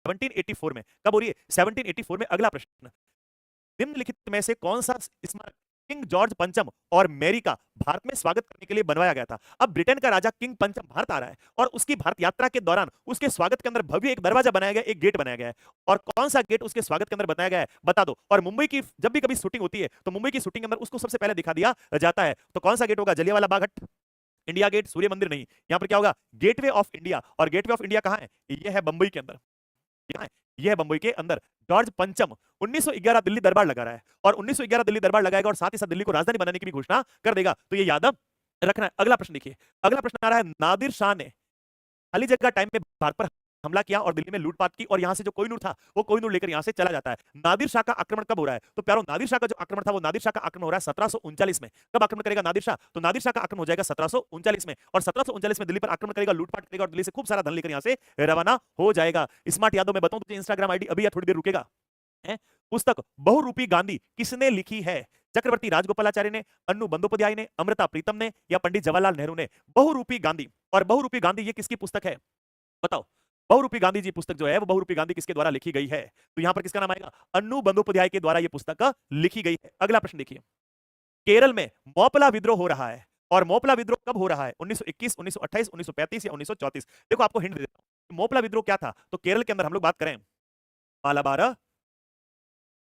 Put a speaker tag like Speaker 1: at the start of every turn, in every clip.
Speaker 1: 1784 में। कब हो रही है? 1784 में। अगला प्रश्न, निम्नलिखित में से कौन सा स्मारक किंग जॉर्ज पंचम और मैरी का भारत में स्वागत करने के लिए बनवाया गया था? अब ब्रिटेन का राजा किंग पंचम भारत आ रहा है और उसकी भारत यात्रा के दौरान उसके स्वागत के अंदर भव्य एक दरवाजा बनाया गया, एक गेट बनाया गया है। और कौन सा गेट उसके स्वागत के अंदर बनाया गया है, बता दो। और मुंबई की जब भी कभी शूटिंग होती है तो मुंबई की शूटिंग के अंदर उसको सबसे पहले दिखा दिया जाता है। तो कौन सा गेट होगा? जलियांवाला बाग हट, इंडिया गेट, सूर्य मंदिर? नहीं, यहां पर क्या होगा? Gateway of India. और गेटवे ऑफ इंडिया कहां है? यह है बंबई के अंदर। यह है बंबई के अंदर। जॉर्ज पंचम 1911 दिल्ली दरबार लगा रहा है और 1911 दिल्ली दरबार लगाएगा और साथ ही साथ दिल्ली को राजधानी बनाने की भी घोषणा कर देगा। तो ये याद रखना है। अगला प्रश्न देखिए, अगला प्रश्न आ रहा है, नादिर शाह ने खाली जगह टाइम में भारत पर हमला किया और दिल्ली में लूटपाट की और यहां से जो कोहिनूर था वो कोहिनूर लेकर यहां से चला जाता है। नादिर शाह का आक्रमण कब हो रहा है? तो प्यारो, नादिर शाह का जो आक्रमण था वो नादिर शाह का आक्रमण हो रहा है 1739 में। कब आक्रमण करेगा नादिर शाह? तो नादिर शाह का आक्रमण हो जाएगा 1739 में और 1739 में दिल्ली पर आक्रमण करेगा, लूटपाट करेगा और दिल्ली से खूब सारा धन लेकर यहां से रवाना हो जाएगा। स्मार्ट यादों में बताऊं तो इंस्टाग्राम आईडी अभी या थोड़ी देर रुकेगा। पुस्तक बहुरूपी गांधी किसने लिखी है? चक्रवर्ती राजगोपालाचारी ने, अन्नू बंदोपाध्याय ने, अमृता प्रीतम ने या पंडित जवाहरलाल नेहरू ने? बहुरूपी गांधी। और बहुरूपी गांधी ये किसकी पुस्तक है बताओ? बहुरूपी गांधी जी पुस्तक जो है वो बहुरूपी गांधी किसके द्वारा लिखी गई है? तो यहां पर किसका नाम आएगा? अन्नू बंदोपाध्याय के द्वारा यह पुस्तक लिखी गई है। अगला प्रश्न देखिए, केरल में मोपला विद्रोह हो रहा है और मोपला विद्रोह कब हो रहा है? 1921, 1928, 1935 या 1934? देखो आपको हिंट दे देता हूं, मोपला विद्रोह क्या था। तो केरल के अंदर हम लोग बात करें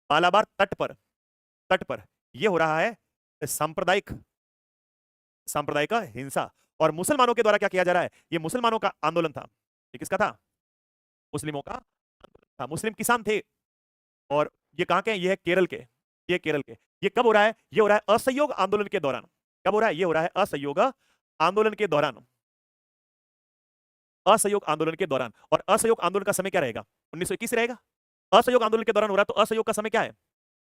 Speaker 1: मालाबार तट पर यह हो रहा है सांप्रदायिक हिंसा। और मुसलमानों के द्वारा क्या किया जा रहा है? यह मुसलमानों का आंदोलन था। ये किसका था? मुस्लिमों का आंदोलन था। मुस्लिम किसान थे और ये कहां के? ये है केरल के। ये केरल के। ये कब हो रहा है? ये हो रहा है असहयोग आंदोलन के दौरान। कब हो रहा है? ये हो रहा है असहयोग आंदोलन के दौरान। असहयोग आंदोलन के दौरान। और असहयोग आंदोलन का समय क्या रहेगा? 1921 रहेगा। असहयोग आंदोलन के दौरान हो रहा है तो असहयोग का समय क्या है?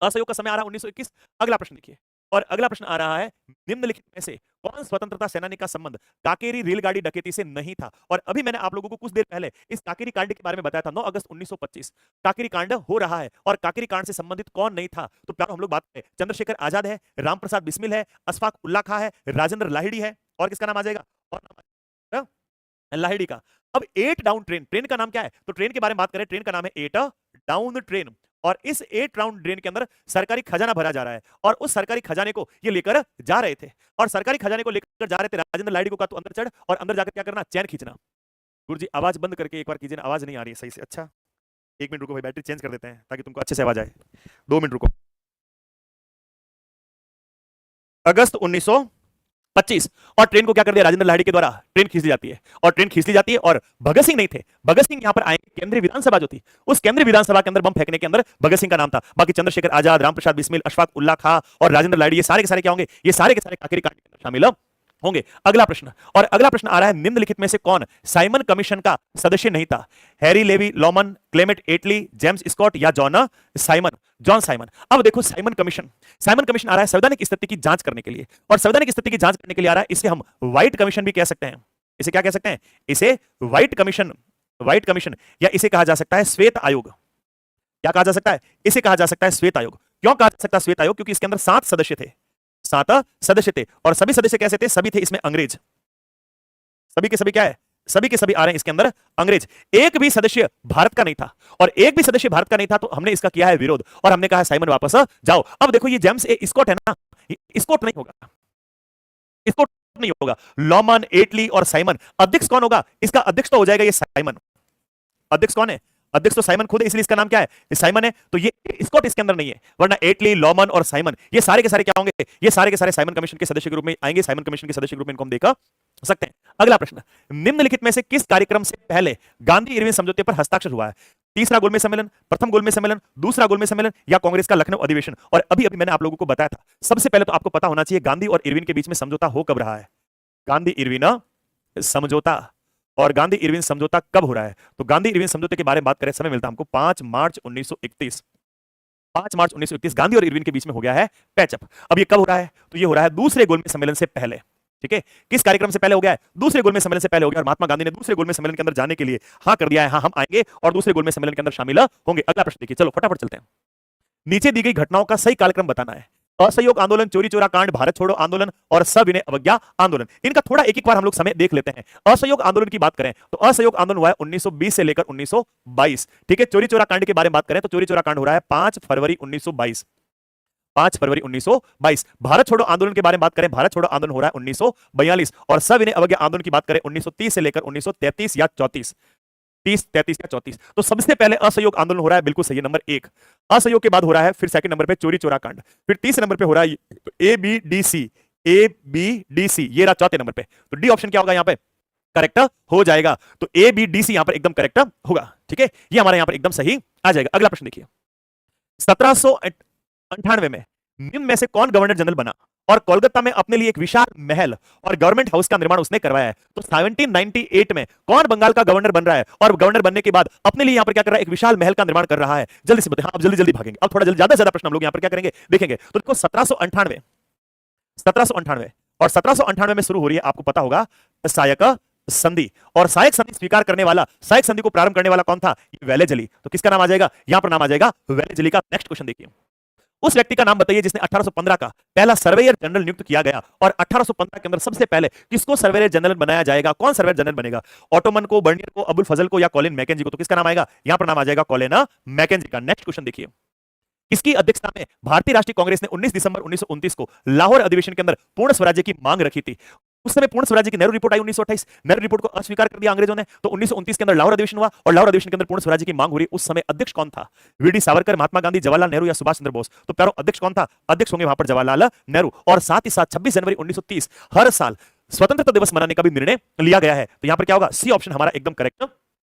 Speaker 1: असहयोग का समय आ रहा है 1921। अगला प्रश्न देखिए, और अगला प्रश्न आ रहा है, निम्नलिखित में से कौन स्वतंत्रता सेनानी का संबंध काकेरी रेलगाड़ी डकैती से नहीं था? और अभी मैंने आप लोगों को कुछ देर पहले इस काकेरी कांड के बारे में बताया था। 9 अगस्त 1925 काकेरी कांड हो रहा है और काकेरी कांड से संबंधित कौन नहीं था? तो प्यारो हम लोग बात करें, चंद्रशेखर आजाद है, रामप्रसाद बिस्मिल है, अशफाक उल्ला खां है, राजेंद्र लाहिड़ी है, और किसका नाम आ जाएगा? और नाम लाहिड़ी का। अब 8 डाउन ट्रेन का नाम क्या है? तो ट्रेन के बारे में बात करें, ट्रेन का नाम है 8 डाउन ट्रेन। और इस 8 राउंड ट्रेन के अंदर सरकारी खजाना भरा जा रहा है और उस सरकारी खजाने को ये लेकर जा रहे थे और सरकारी खजाने को लेकर जा रहे थे। राजेंद्र लाहिड़ी को कहा तू अंदर चढ़ और अंदर जाकर क्या करना? चैन खींचना। गुरुजी आवाज बंद करके एक बार कीजिए ना, आवाज नहीं आ रही है सही से। अच्छा 1 मिनट रुको भाई, बैटरी चेंज कर देते हैं ताकि तुमको अच्छे से आवाज आए। 2 मिनट रुको। अगस्त 1925 और ट्रेन को क्या कर दिया? राजेंद्र लाहिड़ी के द्वारा ट्रेन खींच ली जाती है और ट्रेन खींच ली जाती है और भगत सिंह नहीं थे। भगत सिंह यहां पर आएंगे, केंद्रीय विधानसभा जो थी उस केंद्रीय विधानसभा के अंदर बम फेंकने के अंदर भगत सिंह का नाम था। बाकी चंद्रशेखर आजाद, रामप्रसाद बिस्मिल, अशफाक उल्ला खां और राजेंद्र लाहिड़ी ये सारे के सारे क्या होंगे? ये सारे के सारे काकेरी कांड के अंदर शामिल होंगे। अगला प्रश्न, और अगला प्रश्न आ रहा है, निम्नलिखित में से कौन साइमन कमीशन का सदस्य नहीं था? हैरी लेवी लॉमन, क्लेमेंट एटली, जेम्स स्कॉट या जॉन साइमन? अब देखो साइमन कमीशन आ रहा है संवैधानिक स्थिति की जांच करने के लिए, और संवैधानिक स्थिति की जांच करने के लिए आ रहा है। इसे हम व्हाइट कमीशन भी कह सकते हैं। इसे क्या कह सकते हैं? इसे व्हाइट कमीशन या इसे कहा जा सकता है श्वेत आयोग। क्या कहा जा सकता है? इसे कहा जा सकता है श्वेत आयोग। क्यों कहा जा सकता है श्वेत आयोग? क्योंकि इसके अंदर 7 सदस्य थे। 7 सदस्य थे और सभी सदस्य कैसे थे? सभी थे इसमें अंग्रेज। सभी के सभी क्या है? सभी के सभी आ रहे हैं इसके अंदर अंग्रेज। एक भी सदस्य भारत का नहीं था और एक भी सदस्य भारत का नहीं था तो हमने इसका किया है विरोध और हमने कहा साइमन वापस जाओ। अब देखो ये जेम्स स्कॉट है ना, स्कॉट नहीं होगा, स्कॉट नहीं होगा। लॉमन, एटली और साइमन। अध्यक्ष कौन होगा? इसका अध्यक्ष तो हो जाएगा ये साइमन। अध्यक्ष कौन है? अध्यक्ष तो साइमन खुद है, इसलिए इसका नाम क्या है? साइमन है। तो ये स्कॉट इसके अंदर नहीं है, वरना एटली, लॉमन और साइमन ये सारे के सारे क्या होंगे? ये सारे के सारे साइमन कमीशन के सदस्य के रूप में आएंगे। साइमन कमीशन के सदस्य के रूप में इनको हम देख सकते हैं। अगला प्रश्न, निम्नलिखित में से किस कार्यक्रम से पहले गांधी इरविन समझौते पर हस्ताक्षर हुआ है? तीसरा गोलमेज सम्मेलन, प्रथम गोलमेज सम्मेलन, दूसरा गोलमेज सम्मेलन या कांग्रेस का लखनऊ अधिवेशन? और अभी अभी मैंने आप लोगों को बताया था, सबसे पहले तो आपको पता होना चाहिए गांधी और इरविन के बीच में समझौता हो कब रहा है। गांधी इरविन समझौता, और गांधी इरविन समझौता कब हो रहा है? तो गांधी इरविन समझौते के बारे में बात करें, समय मिलता है हमको 5 मार्च 1931। 5 मार्च 1931 गांधी और इरविन के बीच में हो गया है पैचअप। अब ये कब हो रहा है? तो ये हो रहा है दूसरे गोलमेज सम्मेलन से पहले। ठीक है, किस कार्यक्रम से पहले हो गया है? दूसरे गोलमेज सम्मेलन से पहले हो गया और महात्मा गांधी ने दूसरे गोलमेज सम्मेलन के अंदर जाने के लिए हाँ कर दिया है। हाँ हम आएंगे और दूसरे गोलमेज सम्मेलन के अंदर शामिल होंगे। अगला प्रश्न देखिए, चलो फटाफट चलते हैं। नीचे दी गई घटनाओं का सही कालक्रम बताना है असहयोग आंदोलन, चोरी चोरा कांड, भारत छोड़ो आंदोलन और सविनय अवज्ञा आंदोलन। इनका थोड़ा एक एक बार हम लोग समय देख लेते हैं। असहयोग आंदोलन की बात करें तो असहयोग आंदोलन हुआ है 1920 से लेकर 1922। ठीक है, चोरी चोरा कांड के बारे में बात करें तो चोरी चोरा कांड हो रहा है 5 फरवरी 1922। 5 फरवरी 1922। भारत छोड़ो आंदोलन के बारे में बात करें, भारत छोड़ो आंदोलन हो रहा है 1942। और सविनय अवज्ञा आंदोलन की बात करें 1930 से लेकर 1933 या 34। 30, 33 या 34। तो सबसे पहले असहयोग आंदोलन हो रहा है, बिल्कुल सही, नंबर 1। असहयोग के बाद हो रहा है फिर सेकंड नंबर पे चोरी चोरा कांड, फिर तीसरे नंबर पे हो रहा है तो ABDC, ये रहा चौथे नंबर पे। तो डी ऑप्शन क्या होगा यहां पे, करेक्ट हो जाएगा। तो ABDC यहां पर एकदम करेक्ट होगा। ठीक है, ये हमारे यहां पर एकदम सही आ जाएगा। अगला प्रश्न देखिए, 1798 में निम्न में से कौन गवर्नर जनरल बना और कोलकाता में अपने लिए एक विशाल महल और गवर्नमेंट हाउस का निर्माण उसने करवाया है? तो 1798 में कौन बंगाल का गवर्नर बन रहा है और गवर्नर बनने के बाद अपने लिए यहां पर क्या कर रहा है, एक विशाल महल का निर्माण कर रहा है? जल्दी से बताएं। हाँ, अब जल्दी जल्दी भागेंगे, अब थोड़ा जल्दी, ज्यादा से ज्यादा प्रश्न हम लोग यहां पर क्या करेंगे देखेंगे। तो देखो 1798 और 1798 में शुरू हो रही है, आपको पता होगा, सायक संधि। और सायक संधि स्वीकार करने वाला, सायक संधि को प्रारंभ करने वाला कौन था? वेलेजली। तो किसका नाम आ जाएगा यहां पर, नाम आ जाएगा वेलेजली का। नेक्स्ट क्वेश्चन देखिए, उस व्यक्ति का नाम बताइए जिसने 1815 का पहला सर्वेयर जनरल नियुक्त किया गया। और 1815 के अंदर सबसे पहले किसको सर्वेयर जनरल बनाया जाएगा? कौन सर्वेयर जनरल बनेगा? ऑटोमन को, बर्नियर को, अबुल फजल को या कॉलिन मैकेंजी को? तो किसका नाम आएगा यहां पर, नाम आ जाएगा कॉलिन मैकेंजी का। नेक्स्ट क्वेश्चन देखिए, इसकी अध्यक्षता में भारतीय राष्ट्रीय कांग्रेस ने 19 दिसंबर 1929 को लाहौर अधिवेशन के अंदर पूर्ण स्वराज्य की मांग रखी थी। उस समय पूर्ण स्वराज्य की नेहरू रिपोर्ट आई 1928, नेहरू रिपोर्ट को अस्वीकार कर दिया अंग्रेजों ने। तो 1929 के अंदर लाहौर अधिवेशन हुआ और लाहौर अधिवेशन के अंदर पूर्ण स्वराज्य की मांग हो रही। उस समय अध्यक्ष कौन था? वीडी सावरकर, महात्मा गांधी, जवाहरलाल नेहरू या सुभाष चंद्र बोस? तो प्यारो अध्यक्ष कौन था? अध्यक्ष होंगे वहां पर जवाहरलाल नेहरू। और साथ ही साथ 26 जनवरी 1930 हर साल स्वतंत्रता दिवस मनाने का भी निर्णय लिया गया है। तो यहां पर क्या होगा, सी ऑप्शन हमारा एकदम करेक्ट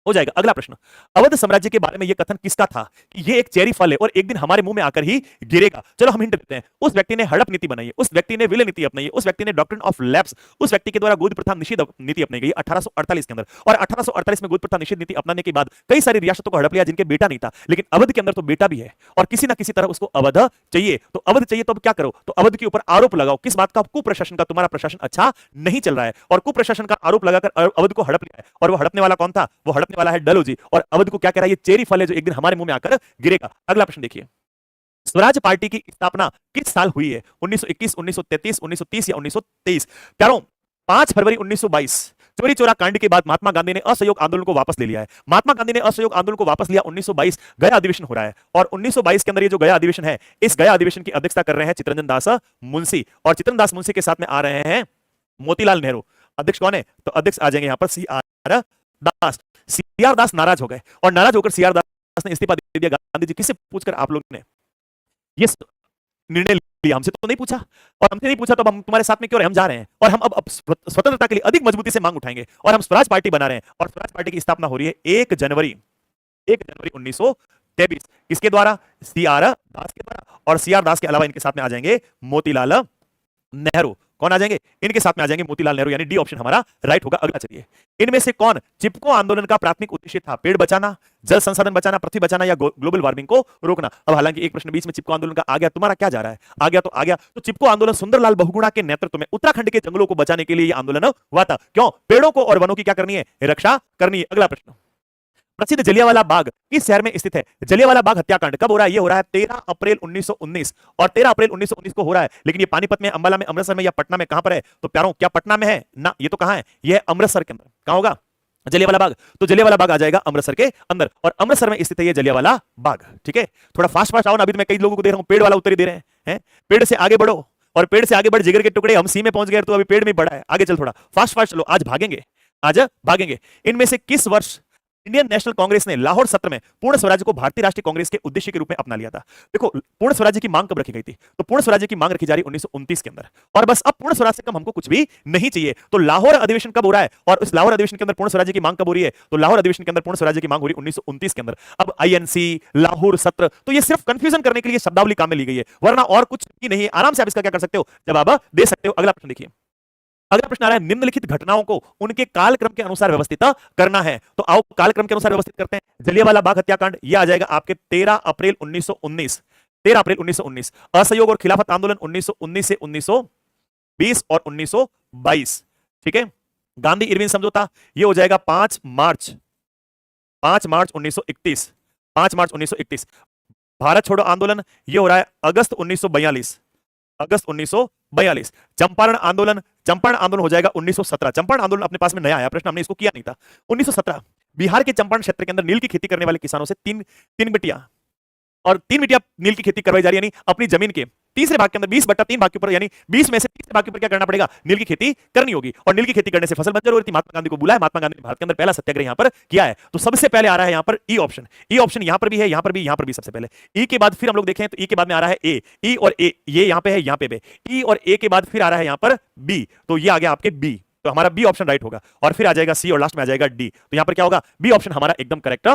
Speaker 1: हो जाएगा। अगला प्रश्न, अवध साम्राज्य के बारे में यह कथन किसका था कि यह एक चेरी फल है और एक दिन हमारे मुंह में आकर ही गिरेगा? चलो हम हिंट देते हैं। उस व्यक्ति ने हड़प नीति बनाई है, उस व्यक्ति ने विलय नीति अपनाई है, उस व्यक्ति ने डॉक्ट्रिन ऑफ लैप्स, उस व्यक्ति के द्वारा गोद प्रथा निषेध नीति अपनाई गई 1848 के अंदर। और 1848 में गोद प्रथा निषेध नीति अपनाने के बाद कई सारी रियासतों को हड़प लिया जिनके बेटा नहीं था, लेकिन अवध के अंदर तो बेटा भी है और किसी ना किसी तरह उसको अवध चाहिए। तो अवध चाहिए तो अब क्या करो, तो अवध के ऊपर आरोप लगाओ। किस बात का? कुप्रशासन का। तुम्हारा प्रशासन अच्छा नहीं चल रहा है और कुप्रशासन का आरोप लगाकर अवध को हड़प लिया है। और वो हड़पने वाला कौन था? वो हड़पने वाला है डलहौजी। और अवध को क्या कह रहा है, ये चेरी फल है जो एक दिन हमारे मुंह में आकर गिरेगा। अगला प्रश्न देखिए, स्वराज पार्टी की स्थापना किस साल हुई है? 1921, 1933, 1930 या 1923? प्यारों 5 फरवरी 1922 चोरी चोरा कांड के बाद महात्मा गांधी ने असहयोग आंदोलन को वापस ले लिया है। महात्मा गांधी ने असहयोग आंदोलन को वापस लिया। 1922 गया अधिवेशन हो रहा है और 1922 के अंदर ये जो गया अधिवेशन है, इस गया अधिवेशन की अध्यक्षता कर रहे हैं चित्तरंजन दास मुंशी। और चित्तरंजन दास मुंशी के साथ में आ रहे हैं मोतीलाल नेहरू। अध्यक्ष कौन है? तो अध्यक्ष आ जाएंगे यहां पर CR दास। CR दास नाराज हो गए और नाराज होकर CR दास ने इस्तीफा दे दिया। गांधी जी किससे पूछकर आप लोगों ने ये निर्णय लिया? हमसे तो नहीं पूछा, और हमसे नहीं पूछा तो हम तुम्हारे साथ में क्यों रहे? हम जा रहे हैं और हम अब स्वतंत्रता के लिए अधिक मजबूती से मांग उठाएंगे और हम स्वराज पार्टी बना रहे हैं। और स्वराज पार्टी की स्थापना हो रही है 1 जनवरी 1923। किसके द्वारा? CR दास के द्वारा। और CR दास के अलावा इनके साथ में आ जाएंगे मोतीलाल नेहरू। कौन आ जाएंगे? इनके साथ में आ जाएंगे मोतीलाल नेहरू, यानी डी ऑप्शन हमारा राइट होगा। अगला चलिए, इनमें से कौन चिपको आंदोलन का प्राथमिक उद्देश्य था? पेड़ बचाना, जल संसाधन बचाना, पृथ्वी बचाना या ग्लोबल वार्मिंग को रोकना? अब हालांकि एक प्रश्न बीच में चिपको आंदोलन का आ गया, तुम्हारा क्या जा रहा है? आ गया तो आ गया। तो चिपको आंदोलन सुंदरलाल बहुगुणा के नेतृत्व में उत्तराखंड के जंगलों को बचाने के लिए यह आंदोलन हुआ था। क्यों? पेड़ों को और वनों की क्या करनी है? रक्षा करनी है। अगला प्रश्न, प्रसिद्ध जलियांवाला बाग किस शहर में स्थित है? जलियांवाला बाग हत्याकांड कब हो रहा है? ये हो रहा है 13 अप्रैल 1919। और 13 अप्रैल 1919 को हो रहा है, लेकिन ये पानीपत में, अंबाला में, अमृतसर में या पटना में? कहां पर है? तो प्यारों क्या पटना में है ना? ये तो कहां है? ये है अमृतसर के अंदर। कहां होगा जलियांवाला बाग? तो जलियांवाला बाग आ जाएगा अमृतसर के अंदर और अमृतसर में स्थित है ये जलियांवाला बाग। ठीक है, थोड़ा फास्ट फास्ट आओ ना, अभी तो मैं कई लोगों को दे रहा हूं पेड़ वाला उत्तर दे रहे हैं। पेड़ से आगे बढ़ो और पेड़ से आगे बढ़, जिगर के टुकड़े, हम सी में पहुंच गए तो अभी पेड़ में बढ़ा है, आगे चल, थोड़ा फास्ट फास्ट चलो, आज भागेंगे, आज भागेंगे। इनमें से किस वर्ष इंडियन नेशनल कांग्रेस ने लाहौर सत्र में पूर्ण स्वराज्य को भारतीय राष्ट्रीय कांग्रेस के उद्देश्य के रूप में अपना लिया था? देखो, पूर्ण स्वराज्य की मांग कब रखी गई थी? तो पूर्ण स्वराज्य की मांग रखी जा रही 1929 के अंदर। और बस अब पूर्ण स्वराज्य से कम हमको कुछ भी नहीं चाहिए। तो लाहौर अधिवेशन कब हो रहा है और उस लाहौर अधिवेशन के अंदर पूर्ण स्वराज्य की मांग कब हो रही है? तो लाहौर अधिवेशन के अंदर पूर्ण स्वराज्य की मांग हो रही है 1929 के अंदर। अब INC, लाहौर सत्र, तो ये सिर्फ कंफ्यूजन करने के लिए शब्दावली काम में ली गई है, वरना और कुछ भी नहीं है। आराम से आप इसका क्या कर सकते हो, जवाब दे सकते हो। अगला प्रश्न देखिए, अगला प्रश्न आ रहा है, निम्नलिखित घटनाओं को उनके कालक्रम के अनुसार व्यवस्थित करना है। तो आओ कालक्रम के अनुसार व्यवस्थित करते हैं। जलियांवाला बाग हत्याकांड ये आ जाएगा आपके 13 अप्रैल 1919। 13 अप्रैल 1919। असहयोग और खिलाफत आंदोलन 1919 से 1920 और 1922। ठीक है, गांधी इरविन समझौता ये हो जाएगा 5 मार्च 1931। 5 मार्च 1931। भारत छोड़ो आंदोलन ये हो रहा है अगस्त 1942। अगस्त 1942। चंपारण आंदोलन हो जाएगा 1917। चंपारण आंदोलन अपने पास में नया आया प्रश्न, हमने इसको किया नहीं था। 1917 बिहार के चंपारण क्षेत्र के अंदर नील की खेती करने वाले किसानों से तीन बिटिया और 3 बिटिया नील की खेती करवाई जा रही है, यानी अपनी जमीन के तीसरे भाग के अंदर 20/3 भाग के ऊपर, यानी 20 में से तीसरे भाग के ऊपर क्या करना पड़ेगा, नील की खेती करनी होगी। और नील की खेती करने से फसल बंजर हो रही थी। महात्मा गांधी को बुलाया, महात्मा गांधी ने भारत के अंदर पहला सत्याग्रह यहां पर किया है। तो सबसे पहले आ रहा है यहां पर ई ऑप्शन। ई ऑप्शन यहां पर भी है, यहां पर भी, यहां पर भी सबसे पहले। ई के बाद फिर हम लोग देखें तो ई के बाद में आ रहा है ए, ई और ए, ये यहां पे है, यहां पे भी ई और ए के बाद फिर आ रहा है यहां पर बी, तो ये आ गया आपके बी, तो हमारा बी ऑप्शन राइट होगा। और फिर आ जाएगा सी और लास्ट में आ जाएगा डी, तो यहां पर क्या होगा, बी ऑप्शन हमारा एकदम करेक्ट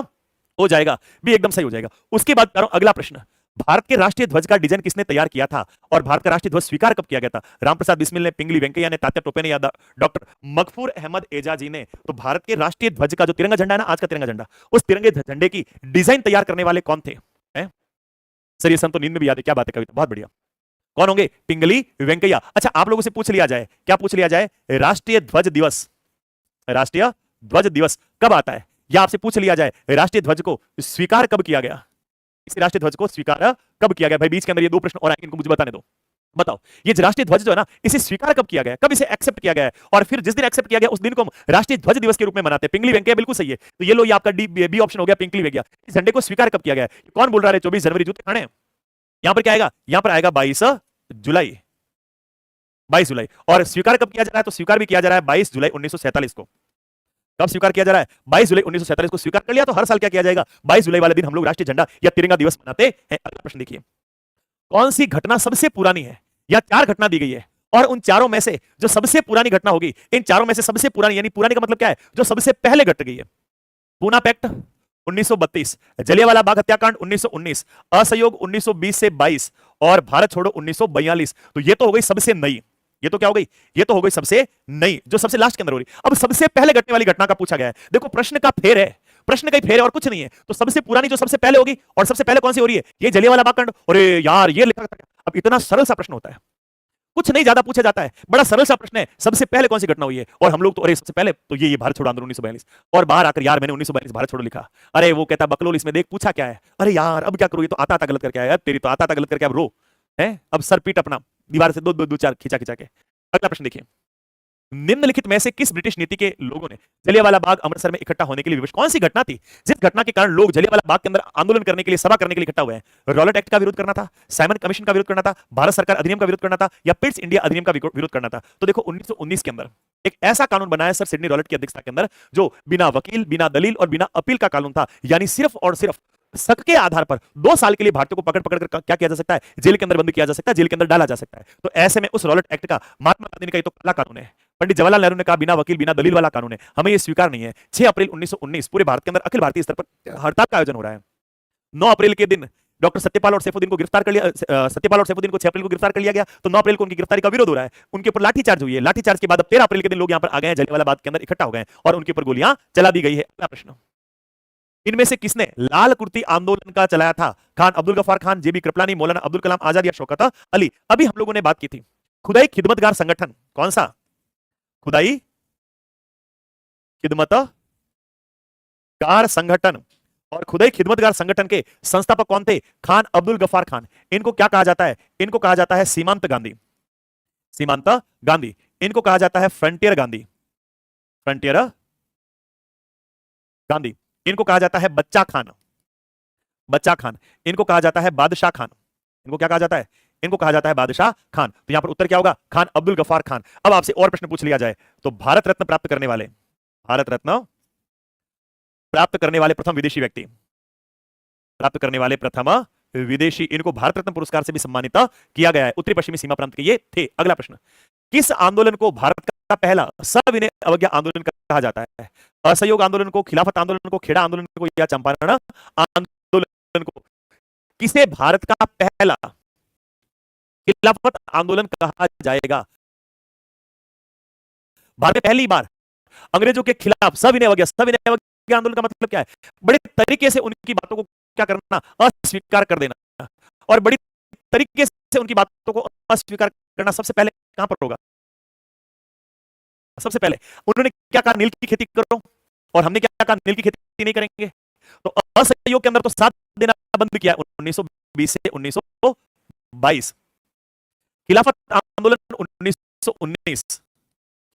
Speaker 1: हो जाएगा, बी एकदम सही हो जाएगा। उसके बाद अगला प्रश्न, भारत के राष्ट्रीय ध्वज का डिजाइन किसने तैयार किया था और भारत का राष्ट्रीय ध्वज स्वीकार कब किया गया था? रामप्रसाद बिस्मिल ने, पिंगली वेंकैया ने, तात्या टोपे ने या डॉक्टर मगफूर अहमद एजाजी ने? तो भारत के राष्ट्रीय ध्वज का जो तिरंगा झंडा है ना, आज का तिरंगा झंडा, उस तिरंगे झंडे की डिजाइन तैयार करने वाले कौन थे? सर ये सब तो नींद में भी याद है, क्या बात है कविता, बहुत बढ़िया। कौन होंगे? पिंगली वेंकैया। अच्छा आप लोगों से पूछ लिया जाए, क्या पूछ लिया जाए, राष्ट्रीय ध्वज दिवस, राष्ट्रीय ध्वज दिवस कब आता है, या आपसे पूछ लिया जाए राष्ट्रीय ध्वज को स्वीकार कब किया गया, इस राष्ट्रीय ध्वज को स्वीकार कब किया गया? भाई बीच के अंदर ये 2 प्रश्न और आएंगे, इनको मुझे बताने दो। बताओ ये राष्ट्रीय ध्वज जो है ना, इसे स्वीकार कब किया गया, कब इसे एक्सेप्ट किया गया है, और फिर जिस दिन एक्सेप्ट किया गया उस दिन को हम राष्ट्रीय ध्वज दिवस के रूप में मनाते हैं। पिंगली वेंकैया बिल्कुल सही है, तो ये लो, ये आपका डी बी ऑप्शन हो गया, पिंगली वेंकैया। इस झंडे को स्वीकार कब किया गया है? कौन बोल रहा है? 24 जनवरी, जूते खाने। यहां पर क्या आएगा, यहां पर आएगा 22 जुलाई, 22 जुलाई। और स्वीकार कब किया जा रहा है? तो स्वीकार भी किया जा रहा है 22 जुलाई 1947 को। कब स्वीकार किया जा रहा है? 22 जुलाई 1947 को स्वीकार कर लिया, तो हर साल क्या किया जाएगा, 22 जुलाई वाले दिन हम लोग राष्ट्रीय झंडा या तिरंगा दिवस मनाते हैं। अगला प्रश्न देखिए, कौन सी घटना सबसे पुरानी है, या 4 घटना दी गई है और उन चारों में से जो सबसे पुरानी घटना होगी, इन चारों में से सबसे पुरानी, यानी पुरानी का मतलब क्या है, जो सबसे पहले घट गई है। पूना पैक्ट 1932, जलियांवाला बाग हत्याकांड 1919, असहयोग 1920 से 22 और भारत छोड़ो 1942। तो ये तो हो गई सबसे नई, ये तो क्या हो गई, ये तो हो गई सबसे नई, जो सबसे लास्ट के अंदर हो रही। अब सबसे पहले घटने वाली घटना का पूछा गया है। देखो प्रश्न का फेर है, प्रश्न का ही फेर है और कुछ नहीं है। तो सबसे पुरानी जो सबसे पहले होगी, और सबसे पहले कौन सी हो रही है, ये जलियांवाला बाग कांड। अरे यार ये लिखा था। अब इतना सरल सा प्रश्न होता है, कुछ नहीं ज्यादा पूछा जाता है, बड़ा सरल सा प्रश्न है, सबसे पहले कौन सी घटना हुई है, और हम लोग तो अरे सबसे पहले तो ये भारत छोड़ो आंदोलन 1942, और बाहर आकर यार मैंने 1942 भारत छोड़ो लिखा। अरे वो कहता बकलोल इसमें देख पूछा क्या है, अरे यार अब क्या करूं, ये तो आता आता गलत करके आया, तेरी तो आता आता गलत करके अब रो है, अब सर पीट अपना दीवार से दो चार खिंचा खिंचा के। अगला प्रश्न देखिए, निम्नलिखित में से किस ब्रिटिश नीति के लोगों ने जलियांवाला बाग अमृतसर में इकट्ठा होने के लिए विवश? कौन सी घटना थी जिस घटना के कारण लोग जलियांवाला बाग के अंदर आंदोलन करने के लिए, सभा करने के लिए इकट्ठा हुए हैं? रॉलेट एक्ट का विरोध करना था, साइमन कमीशन का विरोध करना था, भारत सरकार अधिनियम का विरोध करना था, या पिट्स इंडिया अधिनियम का विरोध करना था? तो देखो 1919 के अंदर एक ऐसा कानून बनाया सर सिडनी रॉलेट की अध्यक्षता के अंदर, जो बिना वकील, बिना दलील और बिना अपील का कानून था, यानी सिर्फ और सिर्फ शक के आधार पर 2 साल के लिए भारतीयों को पकड़ पकड़ कर क्या किया जा सकता है, जेल के अंदर बंद किया जा सकता है, जेल के अंदर डाला जा सकता है। तो ऐसे में उस रॉलेट एक्ट का महात्मा गांधी ने कहा तो काला कानून है, पंडित जवाहरलाल नेहरू ने कहा बिना वकील बिना दलील वाला कानून है, हमें यह स्वीकार नहीं है। 6 अप्रैल 1919 पूरे भारत के अंदर अखिल भारतीय स्तर पर हड़ताल का आयोजन हो रहा है। 9 अप्रैल के दिन डॉक्टर सत्यपाल और सैफुद्दीन को गिरफ्तार कर लिया, सत्यपाल और सैफुद्दीन को 6 अप्रैल को गिरफ्तार कर लिया गया, तो 9 अप्रैल को उनकी गिरफ्तारी का विरोध हो रहा है, उनके ऊपर लाठीचार्ज हुई है। लाठीचार्ज के बाद अब 13 अप्रैल के दिन लोग यहां पर आ गए हैं, जलियांवाला बाग के अंदर इकट्ठा हो गए और उनके ऊपर गोलियां चला दी गई है। अगला प्रश्न, इनमें से किसने लाल कुर्ती आंदोलन का चलाया था? खान अब्दुल गफ्फार खान, जेबी कृपलानी, मौलाना अब्दुल कलाम आजाद या शौकत अली? अभी हम लोगों ने बात की थी खुदाई खिदमतगार संगठन, कौन सा? खुदाई खिदमतगार संगठन, और खुदाई खिदमतगार संगठन के संस्थापक कौन थे? खान अब्दुल गफ्फार खान। इनको क्या कहा जाता है? इनको कहा जाता है सीमांत गांधी, सीमांत गांधी। इनको कहा जाता है फ्रंटियर गांधी, फ्रंटियर गांधी। इनको कहा जाता है बच्चा खान, बच्चा खान। इनको कहा जाता है बादशाह खान। इनको क्या कहा जाता है? इनको कहा जाता है बादशाह खान। तो यहां पर उत्तर क्या होगा? खान अब्दुल गफ्फार खान। अब आपसे और प्रश्न पूछ लिया जाए तो भारत रत्न प्राप्त करने वाले, भारत रत्न प्राप्त करने वाले प्रथम विदेशी व्यक्ति, प्राप्त करने वाले प्रथम विदेशी, इनको भारत रत्न पुरस्कार से भी सम्मानित किया गया है। उत्तरी पश्चिमी सीमा प्रांत के ये थे। अगला प्रश्न, किस आंदोलन को भारत का पहला सविनय अवज्ञा आंदोलन कहा जाता है? असहयोग आंदोलन को, खिलाफत आंदोलन को, खेड़ा आंदोलन को, या चंपारण आंदोलन को? किसे भारत का पहला खिलाफत आंदोलन कहा जाएगा? भारत में पहली बार अंग्रेजों के खिलाफ सविनय अवज्ञा, सविनय अवज्ञा आंदोलन का मतलब क्या है? बड़े तरीके से उनकी बातों को क्या करना? अस्वीकार कर देना। और बड़ी तरीके से उनकी बातों को अस्वीकार करना सबसे पहले कहां पर होगा? सबसे पहले उन्होंने क्या कहा? नील की खेती करो, और हमने क्या कहा? नील की खेती नहीं करेंगे। तो असहयोग के अंदर तो साथ देना बंद किया 1920 से 1922। खिलाफत आंदोलन 1919,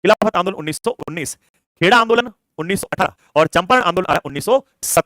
Speaker 1: खिलाफत आंदोलन 1919, खेड़ा आंदोलन 1918 और चंपारण आंदोलन 1917।